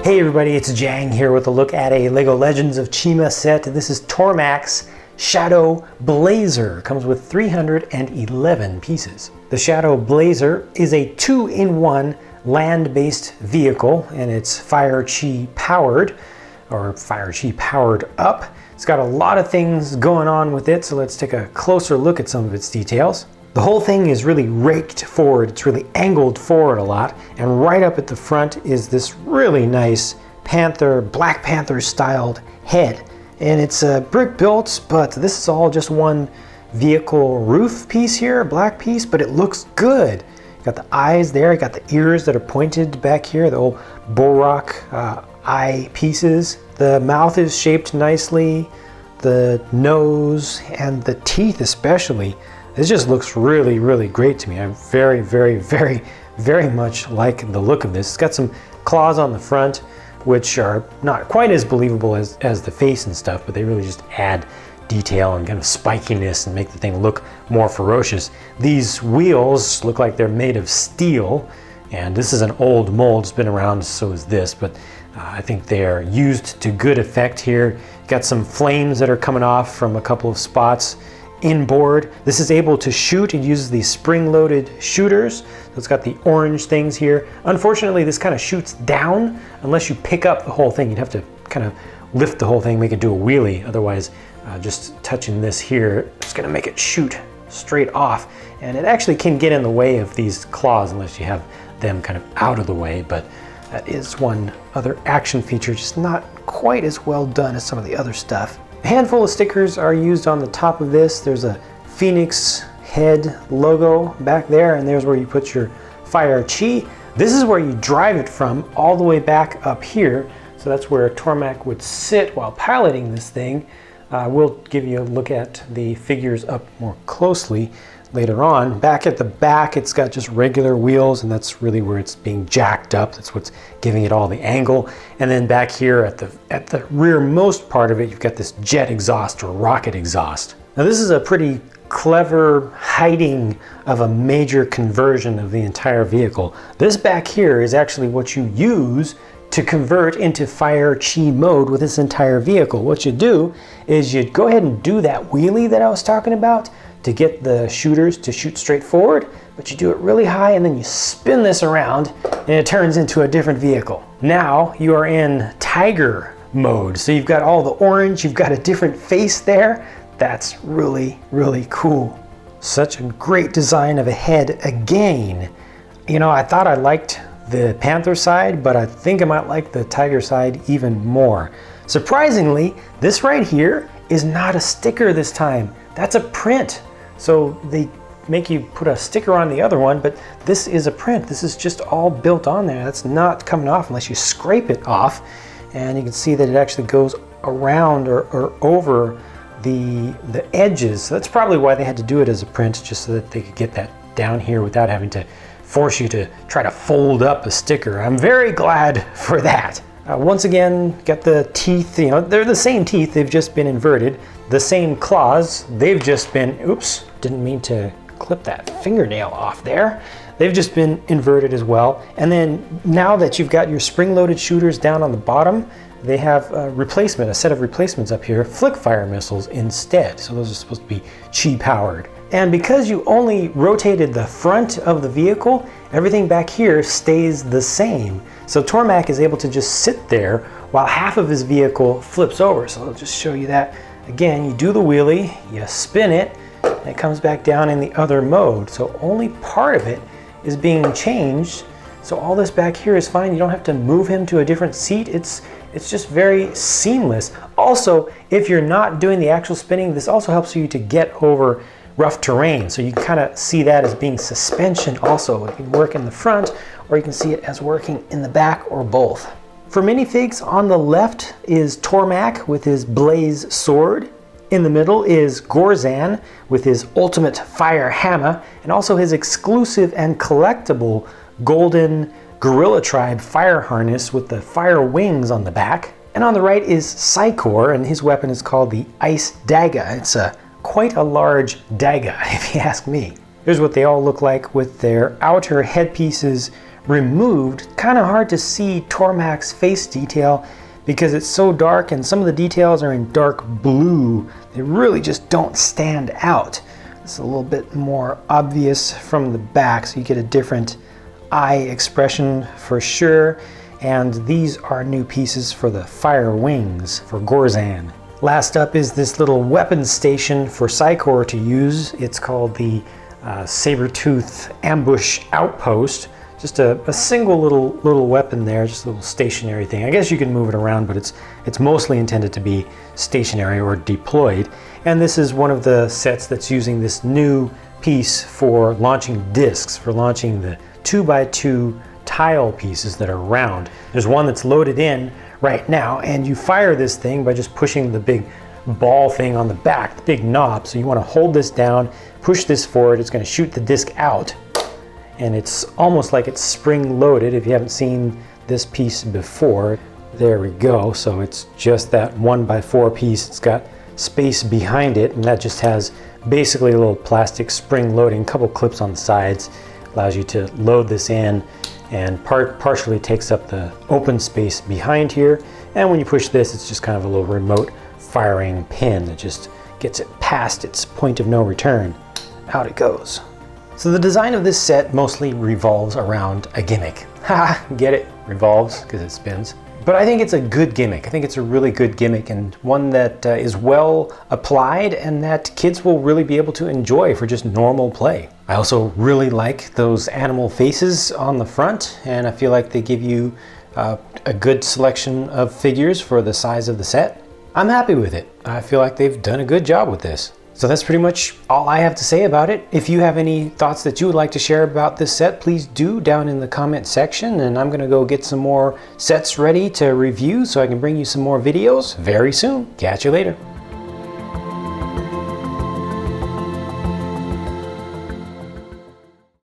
Hey everybody, it's JANG here with a look at a LEGO Legends of Chima set. This is Tormak's Shadow Blazer. It comes with 311 pieces. The Shadow Blazer is a 2-in-1 land-based vehicle, and it's Fire Chi powered, or Fire Chi powered up. It's got a lot of things going on with it, so let's take a closer look at some of its details. The whole thing is really raked forward, it's really angled forward a lot, and right up at the front is this really nice Black Panther styled head. And it's brick built, but this is all just one vehicle roof piece here, a black piece, but it looks good. You got the eyes there, you got the ears that are pointed back here, the old Borak eye pieces. The mouth is shaped nicely, the nose and the teeth especially. This just looks really, really great to me. I very, very, very, very much like the look of this. It's got some claws on the front, which are not quite as believable as the face and stuff, but they really just add detail and kind of spikiness and make the thing look more ferocious. These wheels look like they're made of steel, and this is an old mold. It's been around, so is this, but I think they are used to good effect here. Got some flames that are coming off from a couple of spots inboard. This is able to shoot. It uses these spring-loaded shooters. So it's got the orange things here. Unfortunately, this kind of shoots down unless you pick up the whole thing. You'd have to kind of lift the whole thing, make it do a wheelie. Otherwise, just touching this here, it's going to make it shoot straight off. And it actually can get in the way of these claws unless you have them kind of out of the way. But that is one other action feature, just not quite as well done as some of the other stuff. A handful of stickers are used on the top of this. There's a Phoenix head logo back there, and there's where you put your Fire Chi. This is where you drive it from, all the way back up here. So that's where Tormak would sit while piloting this thing. We'll give you a look at the figures up more closely later on. Back at the back, it's got just regular wheels, and that's really where it's being jacked up. That's what's giving it all the angle. And then back here at the rearmost part of it, you've got this jet exhaust or rocket exhaust. Now this is a pretty clever hiding of a major conversion of the entire vehicle. This back here is actually what you use to convert into Fire Chi mode with this entire vehicle. What you do is you go ahead and do that wheelie that I was talking about to get the shooters to shoot straight forward, but you do it really high and then you spin this around and it turns into a different vehicle. Now you are in Tiger mode. So you've got all the orange, you've got a different face there. That's really, really cool. Such a great design of a head again. You know, I thought I liked the Panther side, but I think I might like the Tiger side even more. Surprisingly, this right here is not a sticker this time. That's a print. So they make you put a sticker on the other one, but this is a print. This is just all built on there. That's not coming off unless you scrape it off. And you can see that it actually goes around or over the edges. So that's probably why they had to do it as a print, just so that they could get that down here without having to force you to try to fold up a sticker. I'm very glad for that. Once again, got the teeth, you know, they're the same teeth, they've just been inverted. The same claws, they've just been, oops, didn't mean to clip that fingernail off there. They've just been inverted as well. And then now that you've got your spring-loaded shooters down on the bottom, they have a set of replacements up here, flick fire missiles instead. So those are supposed to be Chi powered. And because you only rotated the front of the vehicle, everything back here stays the same. So Tormak is able to just sit there while half of his vehicle flips over. So I'll just show you that. Again, you do the wheelie, you spin it, and it comes back down in the other mode. So only part of it is being changed. So all this back here is fine. You don't have to move him to a different seat. It's just very seamless. Also, if you're not doing the actual spinning, this also helps you to get over rough terrain. So you can kind of see that as being suspension also. It can work in the front, or you can see it as working in the back, or both. For minifigs, on the left is Tormak with his blaze sword. In the middle is Gorzan with his ultimate fire hammer, and also his exclusive and collectible golden Gorilla Tribe fire harness with the fire wings on the back. And on the right is Psychor, and his weapon is called the Ice Dagger. It's quite a large dagger, if you ask me. Here's what they all look like with their outer headpieces removed. Kind of hard to see Tormak's face detail because it's so dark, and some of the details are in dark blue. They really just don't stand out. It's a little bit more obvious from the back, so you get a different eye expression for sure. And these are new pieces for the fire wings for Gorzan. Last up is this little weapon station for Psychor to use. It's called the Sabertooth Ambush Outpost. Just a single little weapon there, just a little stationary thing. I guess you can move it around, but it's mostly intended to be stationary or deployed. And this is one of the sets that's using this new piece for launching discs, for launching the 2x2 tile pieces that are round. There's one that's loaded in right now, and you fire this thing by just pushing the big ball thing on the back, the big knob. So you want to hold this down, push this forward, it's going to shoot the disc out, and it's almost like it's spring loaded. If you haven't seen this piece before, there we go. So it's just that 1x4 piece. It's got space behind it, and that just has basically a little plastic spring loading, couple clips on the sides, allows you to load this in, and partially takes up the open space behind here. And when you push this, it's just kind of a little remote firing pin that just gets it past its point of no return. Out it goes. So the design of this set mostly revolves around a gimmick. Ha! Get it? Revolves because it spins. But I think it's a good gimmick. I think it's a really good gimmick, and one that is well applied and that kids will really be able to enjoy for just normal play. I also really like those animal faces on the front, and I feel like they give you a good selection of figures for the size of the set. I'm happy with it. I feel like they've done a good job with this. So that's pretty much all I have to say about it. If you have any thoughts that you would like to share about this set, please do down in the comment section, and I'm gonna go get some more sets ready to review so I can bring you some more videos very soon. Catch you later.